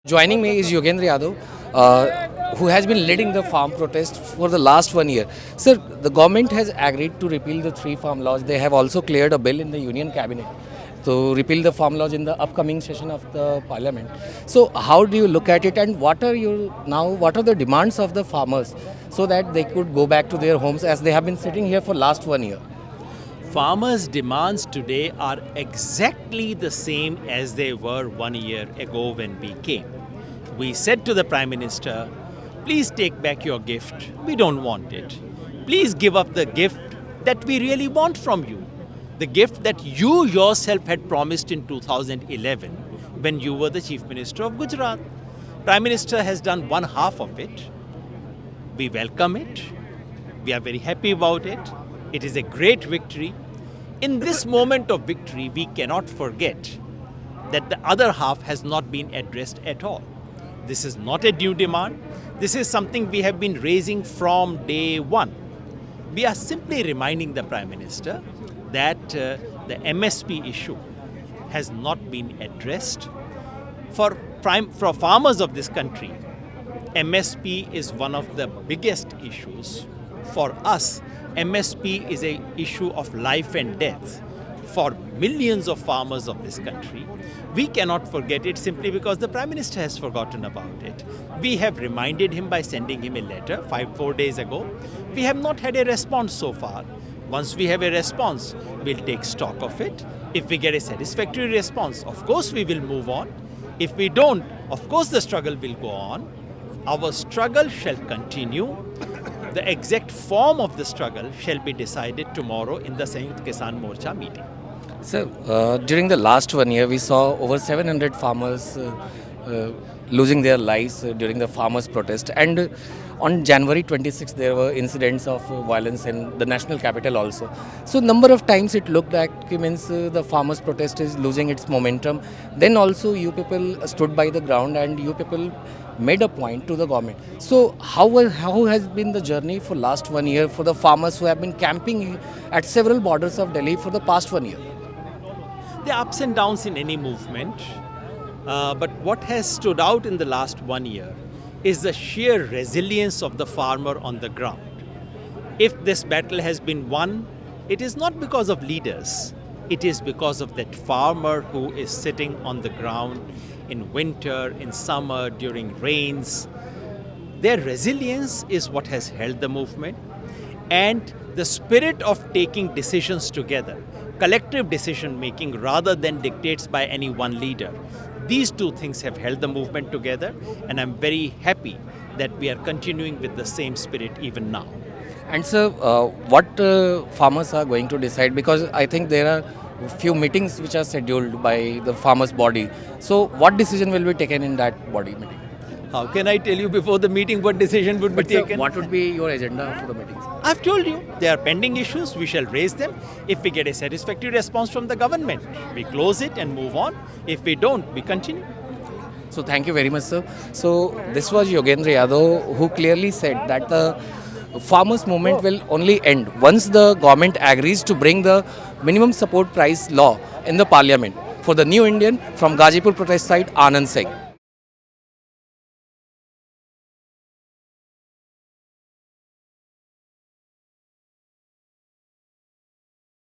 Joining me is Yogendra Yadav, who has been leading the farm protest for the last 1 year. Sir, the government has agreed to repeal the three farm laws. They have also cleared a bill in the Union Cabinet to repeal the farm laws in the upcoming session of the Parliament. So, how do you look at it, and what are the demands of the farmers so that they could go back to their homes as they have been sitting here for last 1 year? Farmers' demands today are exactly the same as they were 1 year ago when we came. We said to the Prime Minister, please take back your gift. We don't want it. Please give up the gift that we really want from you. The gift that you yourself had promised in 2011 when you were the Chief Minister of Gujarat. Prime Minister has done one half of it. We welcome it. We are very happy about it. It is a great victory. In this moment of victory, we cannot forget that the other half has not been addressed at all. This is not a new demand. This is something we have been raising from day one. We are simply reminding the Prime Minister that the MSP issue has not been addressed. For farmers of this country, MSP is one of the biggest issues. For us, MSP is an issue of life and death for millions of farmers of this country. We cannot forget it simply because the Prime Minister has forgotten about it. We have reminded him by sending him a letter 4 days ago. We have not had a response so far. Once we have a response, we'll take stock of it. If we get a satisfactory response, of course we will move on. If we don't, of course the struggle will go on. Our struggle shall continue. The exact form of the struggle shall be decided tomorrow in the Sanयुkt Kisan Morcha meeting. Sir, during the last 1 year, we saw over 700 farmers losing their lives during the farmers' protest. And on January 26th, there were incidents of violence in the national capital also. So, number of times it looked like the farmers' protest is losing its momentum. Then also, you people stood by the ground and you people made a point to the government. So, how has been the journey for last 1 year for the farmers who have been camping at several borders of Delhi for the past 1 year? There are ups and downs in any movement, but what has stood out in the last 1 year is the sheer resilience of the farmer on the ground. If this battle has been won, it is not because of leaders. It is because of that farmer who is sitting on the ground in winter, in summer, during rains. Their resilience is what has held the movement, and the spirit of taking decisions together, collective decision making rather than dictates by any one leader. These two things have held the movement together, and I'm very happy that we are continuing with the same spirit even now. And sir, what farmers are going to decide? Because I think there are few meetings which are scheduled by the farmers' body. So, what decision will be taken in that body meeting? How can I tell you before the meeting what decision would be taken? What would be your agenda for the meetings? I've told you, there are pending issues, we shall raise them. If we get a satisfactory response from the government, we close it and move on. If we don't, we continue. So thank you very much, sir. So this was Yogendra Yadav, who clearly said that the farmers' movement will only end once the government agrees to bring the minimum support price law in the parliament. For the New Indian, from Ghazipur protest site, Anand Singh.